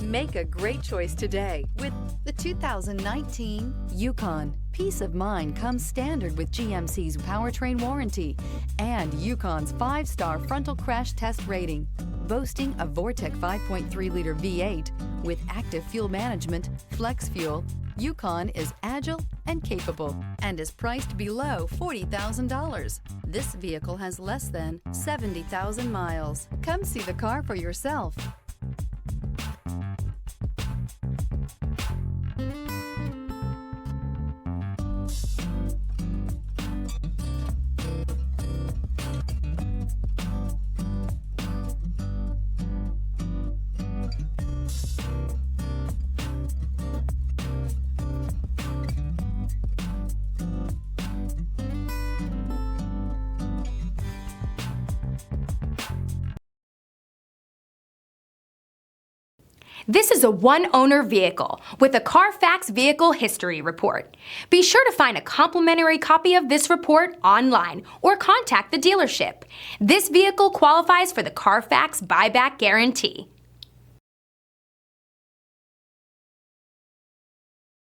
Make a great choice today with the 2019 Yukon. Peace of mind comes standard with GMC's powertrain warranty and Yukon's 5-star frontal crash test rating. Boasting a Vortec 5.3-liter V8 with active fuel management, flex fuel, Yukon is agile and capable and is priced below $40,000. This vehicle has less than 70,000 miles. Come see the car for yourself. This is a one-owner vehicle with a Carfax Vehicle History Report. Be sure to find a complimentary copy of this report online or contact the dealership. This vehicle qualifies for the Carfax Buyback Guarantee.